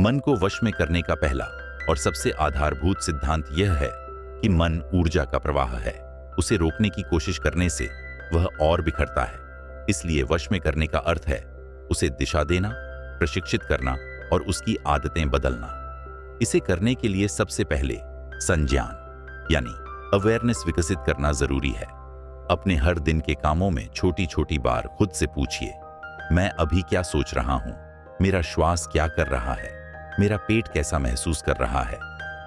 मन को वश में करने का पहला और सबसे आधारभूत सिद्धांत यह है कि मन ऊर्जा का प्रवाह है। उसे रोकने की कोशिश करने से वह और बिखरता है। इसलिए वश में करने का अर्थ है उसे दिशा देना, प्रशिक्षित करना और उसकी आदतें बदलना। इसे करने के लिए सबसे पहले संज्ञान यानी अवेयरनेस विकसित करना जरूरी है। अपने हर दिन के कामों में छोटी छोटी बार खुद से पूछिए, मैं अभी क्या सोच रहा हूं? मेरा श्वास क्या कर रहा है? मेरा पेट कैसा महसूस कर रहा है?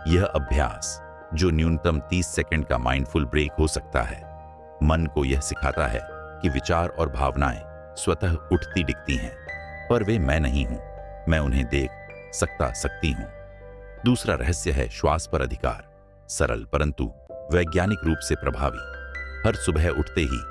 यह अभ्यास, जो न्यूनतम 30 सेकंड का माइंडफुल ब्रेक हो सकता है, मन को यह सिखाता है कि विचार और भावनाएं स्वतः उठती दिखती हैं, पर वे मैं नहीं हूं। मैं उन्हें देख सकती हूं। दूसरा रहस्य है श्वास पर अधिकार। सरल परंतु वैज्ञानिक रूप से प्रभावी। हर सुबह उठते ही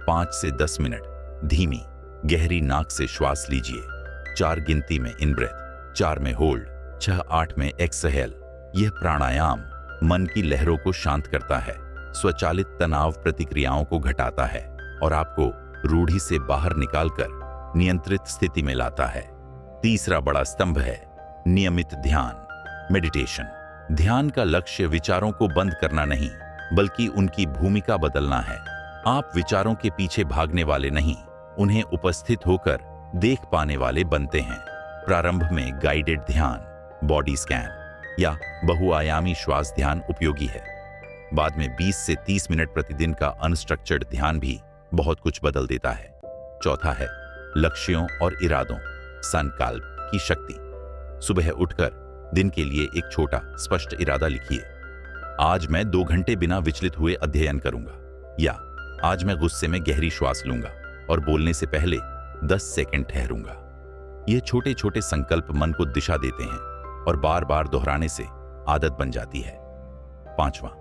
5 से 10 मिनट धीमी गहरी नाक से श्वास लीजिए। 4 गिनती में इन ब्रेथ, 4 में होल्ड, 6-8 में एक्सहेल। यह प्राणायाम मन की लहरों को शांत करता है, स्वचालित तनाव प्रतिक्रियाओं को घटाता है और आपको रूढ़ी से बाहर निकालकर नियंत्रित स्थिति में लाता है। तीसरा बड़ा स्तंभ है नियमित ध्यान, मेडिटेशन। ध्यान का लक्ष्य विचारों को बंद करना नहीं, बल्कि उनकी भूमिका बदलना है। आप विचारों के पीछे भागने वाले नहीं, उन्हें उपस्थित होकर देख पाने वाले बनते हैं। प्रारंभ में गाइडेड ध्यान, बॉडी स्कैन या बहुआयामी श्वास ध्यान उपयोगी है। बाद में 20 से 30 मिनट प्रतिदिन का अनस्ट्रक्चर्ड ध्यान भी बहुत कुछ बदल देता है। चौथा है लक्ष्यों और इरादों, संकल्प की शक्ति। सुबह उठकर दिन के लिए एक छोटा स्पष्ट इरादा लिखिए। आज मैं 2 घंटे बिना विचलित हुए अध्ययन करूंगा, या आज मैं गुस्से में गहरी श्वास लूंगा और बोलने से पहले 10 सेकंड ठहरूंगा। ये छोटे छोटे संकल्प मन को दिशा देते हैं और बार बार दोहराने से आदत बन जाती है। 5वां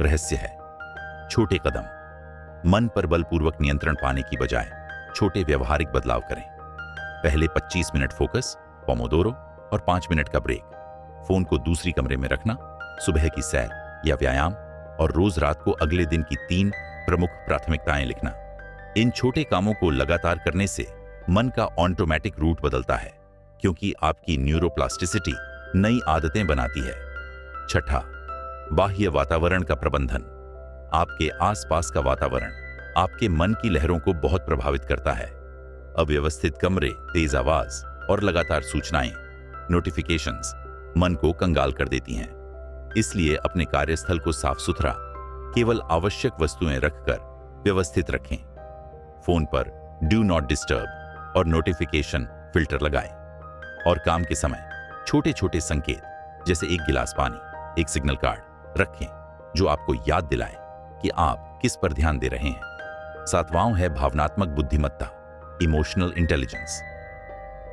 रहस्य है छोटे कदम। मन पर बलपूर्वक नियंत्रण पाने की बजाय छोटे व्यवहारिक बदलाव करें। पहले 25 मिनट फोकस, पोमोडोरो और 5 मिनट का ब्रेक। फोन को दूसरी कमरे में रखना, सुबह की सैर या व्यायाम और रोज रात को अगले दिन की 3 प्रमुख प्राथमिकताएं लिखना। इन छोटे कामों को लगातार करने से मन का ऑटोमेटिक रूट बदलता है, क्योंकि आपकी न्यूरोप्लास्टिसिटी नई आदतें बनाती है। छठा, बाह्य वातावरण का प्रबंधन। आपके आसपास का वातावरण आपके मन की लहरों को बहुत प्रभावित करता है। अव्यवस्थित कमरे, तेज आवाज और लगातार सूचनाएं, नोटिफिकेशंस मन को कंगाल कर देती हैं। इसलिए अपने कार्यस्थल को साफ सुथरा, केवल आवश्यक वस्तुएं रखकर व्यवस्थित रखें। फोन पर डू नॉट डिस्टर्ब और नोटिफिकेशन फिल्टर लगाएं। और काम के समय छोटे छोटे संकेत जैसे एक गिलास पानी, एक सिग्नल कार्ड रखें जो आपको याद दिलाए कि आप किस पर ध्यान दे रहे हैं। 7वां है भावनात्मक बुद्धिमत्ता, इमोशनल इंटेलिजेंस।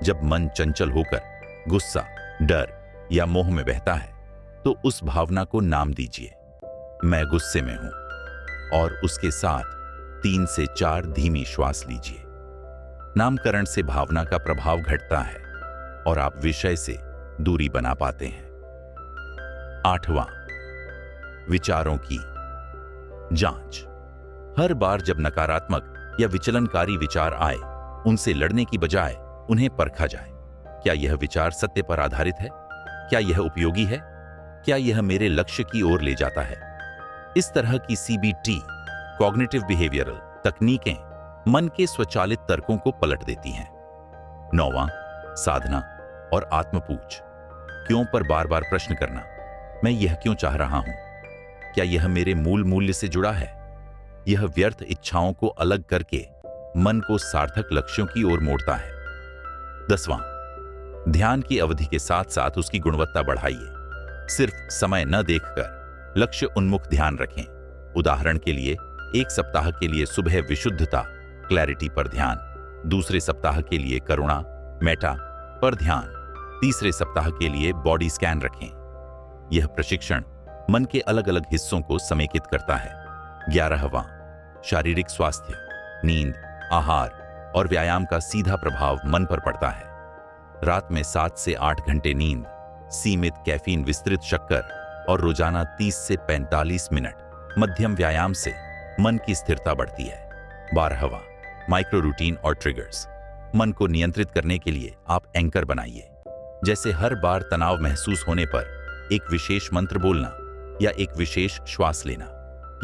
जब मन चंचल होकर गुस्सा, डर या मोह में बहता है, तो उस भावना को नाम दीजिए, मैं गुस्से में हूं, और उसके साथ 3 से 4 धीमी श्वास लीजिए। नामकरण से भावना का प्रभाव घटता है और आप विषय से दूरी बना पाते हैं। 8वां, विचारों की जांच। हर बार जब नकारात्मक या विचलनकारी विचार आए, उनसे लड़ने की बजाय उन्हें परखा जाए। क्या यह विचार सत्य पर आधारित है? क्या यह उपयोगी है? क्या यह मेरे लक्ष्य की ओर ले जाता है? इस तरह की CBT, कॉग्निटिव बिहेवियरल तकनीकें मन के स्वचालित तर्कों को पलट देती हैं। 9वां, साधना और आत्मपूछ। क्यों पर बार बार प्रश्न करना, मैं यह क्यों चाह रहा हूं? क्या यह मेरे मूल मूल्य से जुड़ा है? यह व्यर्थ इच्छाओं को अलग करके मन को सार्थक लक्ष्यों की ओर मोड़ता है। 10वां, ध्यान की अवधि के साथ साथ उसकी गुणवत्ता बढ़ाइए। सिर्फ समय न देखकर लक्ष्य उन्मुख ध्यान रखें। उदाहरण के लिए, एक सप्ताह के लिए सुबह विशुद्धता, क्लैरिटी पर ध्यान, दूसरे सप्ताह के लिए करुणा, मेटा पर ध्यान, तीसरे सप्ताह के लिए बॉडी स्कैन रखें। यह प्रशिक्षण मन के अलग अलग हिस्सों को समेकित करता है। 11वां, शारीरिक स्वास्थ्य, नींद, आहार और व्यायाम का सीधा प्रभाव मन पर पड़ता है। रात में 7 से 8 घंटे नींद, सीमित कैफीन, विस्तृत शक्कर और रोजाना 30 से 45 मिनट मध्यम व्यायाम से मन की स्थिरता बढ़ती है। 12वां, माइक्रो रूटीन और ट्रिगर्स। मन को नियंत्रित करने के लिए आप एंकर बनाइए। जैसे हर बार तनाव महसूस होने पर एक विशेष मंत्र बोलना या एक विशेष श्वास लेना।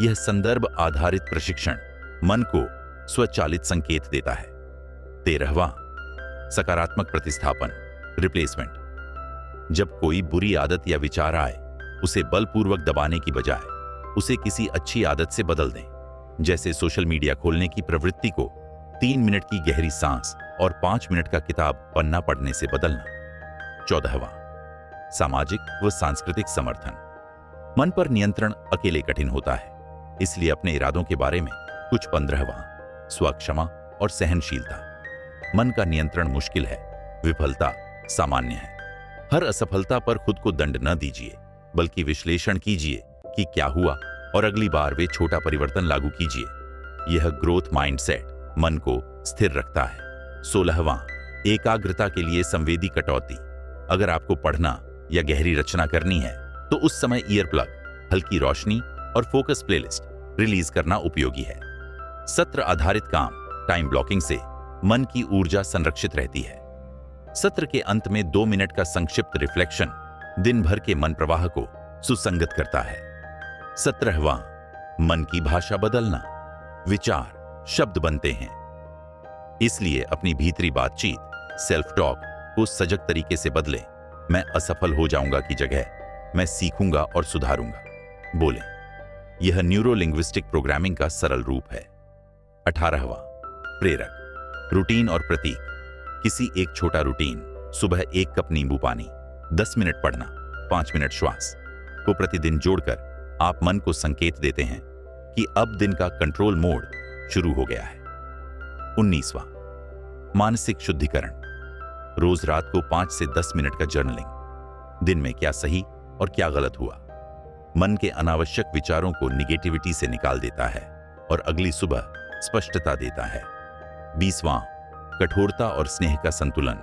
यह संदर्भ आधारित प्रशिक्षण मन को स्वचालित संकेत देता है। 13वां, सकारात्मक प्रतिस्थापन रिप्लेसमेंट। जब कोई बुरी आदत या विचार आए, उसे बलपूर्वक दबाने की बजाय उसे किसी अच्छी आदत से बदल दें। जैसे सोशल मीडिया खोलने की प्रवृत्ति को 3 मिनट की गहरी सांस और 5 मिनट का किताब पन्ना पढ़ने से बदलना। 14वां, सामाजिक व सांस्कृतिक समर्थन। मन पर नियंत्रण अकेले कठिन होता है, इसलिए अपने इरादों के बारे में कुछ 15वां, स्वक्षमा और सहनशीलता। मन का नियंत्रण मुश्किल है, विफलता सामान्य है। हर असफलता पर खुद को दंड न दीजिए, बल्कि विश्लेषण कीजिए कि क्या हुआ और अगली बार वे छोटा परिवर्तन लागू कीजिए। यह ग्रोथ माइंडसेट मन को स्थिर रखता है। 16वां, एकाग्रता के लिए संवेदी कटौती। अगर आपको पढ़ना या गहरी रचना करनी है तो उस समय ईयर प्लग, हल्की रोशनी और फोकस प्लेलिस्ट रिलीज करना उपयोगी है। सत्र आधारित काम टाइम ब्लॉकिंग से मन की ऊर्जा संरक्षित रहती है। सत्र के अंत में 2 मिनट का संक्षिप्त रिफ्लेक्शन दिन भर के मन प्रवाह को सुसंगत करता है। 17वां, मन की भाषा बदलना। विचार शब्द बनते हैं, इसलिए अपनी भीतरी बातचीत सेल्फ टॉक को सजग तरीके से बदलें। मैं असफल हो जाऊंगा की जगह मैं सीखूंगा और सुधारूंगा बोलें। यह न्यूरो लिंग्विस्टिक प्रोग्रामिंग का सरल रूप है। 18वां, प्रेरक रूटीन और प्रतीक। किसी एक छोटा रूटीन, सुबह 1 कप नींबू पानी, 10 मिनट पढ़ना, 5 मिनट श्वास को प्रतिदिन जोड़कर आप मन को संकेत देते हैं कि अब दिन का कंट्रोल मोड शुरू हो गया है। 19वां, मानसिक शुद्धिकरण। रोज रात को 5 से 10 मिनट का जर्नलिंग। दिन में क्या सही और क्या गलत हुआ, मन के अनावश्यक विचारों को निगेटिविटी से निकाल देता है और अगली सुबह स्पष्टता देता है। 20वां, कठोरता और स्नेह का संतुलन।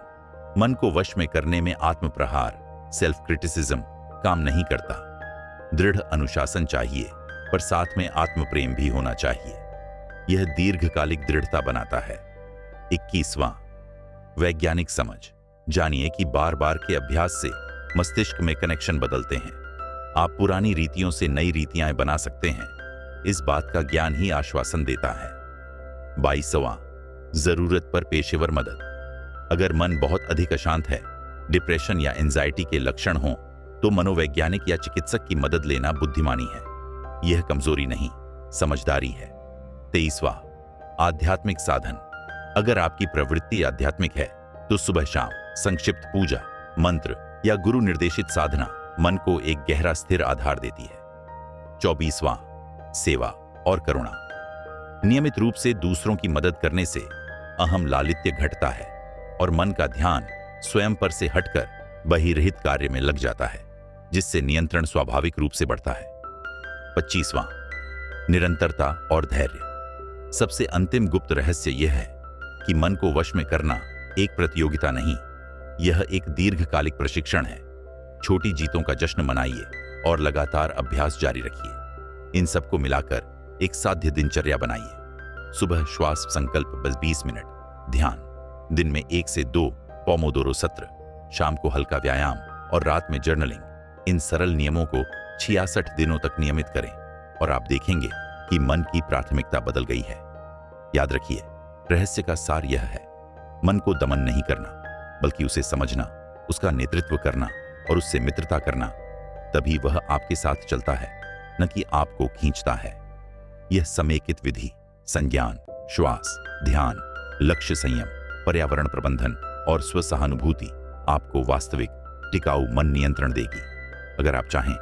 मन को वश में करने में आत्मप्रहार सेल्फ क्रिटिसिज्म काम नहीं करता। दृढ़ अनुशासन चाहिए, पर साथ में आत्मप्रेम भी होना चाहिए। यह दीर्घकालिक दृढ़ता बनाता है। 21वां, वैज्ञानिक समझ। जानिए कि बार बार के अभ्यास से मस्तिष्क में कनेक्शन बदलते हैं। आप पुरानी रीतियों से नई रीतियां बना सकते हैं। इस बात का ज्ञान ही आश्वासन देता है। 22वां, जरूरत पर पेशेवर मदद। अगर मन बहुत अधिक अशांत है, डिप्रेशन या एंजाइटी के लक्षण हों, तो मनोवैज्ञानिक या चिकित्सक की मदद लेना बुद्धिमानी है। यह कमजोरी नहीं, समझदारी है। 23वां, आध्यात्मिक साधन। अगर आपकी प्रवृत्ति आध्यात्मिक है तो सुबह शाम संक्षिप्त पूजा, मंत्र या गुरु निर्देशित साधना मन को एक गहरा स्थिर आधार देती है। 24वां, सेवा और करुणा। नियमित रूप से दूसरों की मदद करने से अहम लालित्य घटता है और मन का ध्यान स्वयं पर से हटकर बहिर्हित कार्य में लग जाता है, जिससे नियंत्रण स्वाभाविक रूप से बढ़ता है। 25वां, निरंतरता और धैर्य। सबसे अंतिम गुप्त रहस्य यह है कि मन को वश में करना एक प्रतियोगिता नहीं, यह एक दीर्घकालिक प्रशिक्षण है। छोटी जीतों का जश्न मनाइए और लगातार अभ्यास जारी रखिए। इन सबको मिलाकर एक साध्य दिनचर्या बनाइए। सुबह श्वास संकल्प बस 20 मिनट, ध्यान दिन में 1 से 2 पोमोदोरो सत्र, शाम को हल्का व्यायाम और रात में जर्नलिंग। इन सरल नियमों को 66 दिनों तक नियमित करें और आप देखेंगे कि मन की प्राथमिकता बदल गई है। याद रखिए, रहस्य का सार यह है, मन को दमन नहीं करना, बल्कि उसे समझना, उसका नेतृत्व करना और उससे मित्रता करना। तभी वह आपके साथ चलता है, न कि आपको खींचता है। यह समेकित विधि, संज्ञान, श्वास, ध्यान, लक्ष्य संयम, पर्यावरण प्रबंधन और स्वसहानुभूति आपको वास्तविक टिकाऊ मन नियंत्रण देगी। अगर आप चाहें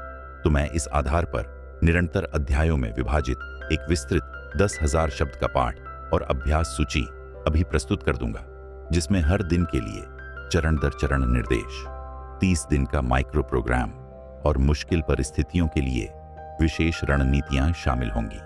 तो मैं इस आधार पर निरंतर अध्यायों में विभाजित एक विस्तृत 10,000 शब्द का पाठ और अभ्यास सूची अभी प्रस्तुत कर दूंगा, जिसमें हर दिन के लिए चरण दर चरण निर्देश, 30 दिन का माइक्रो प्रोग्राम और मुश्किल परिस्थितियों के लिए विशेष रणनीतियां शामिल होंगी।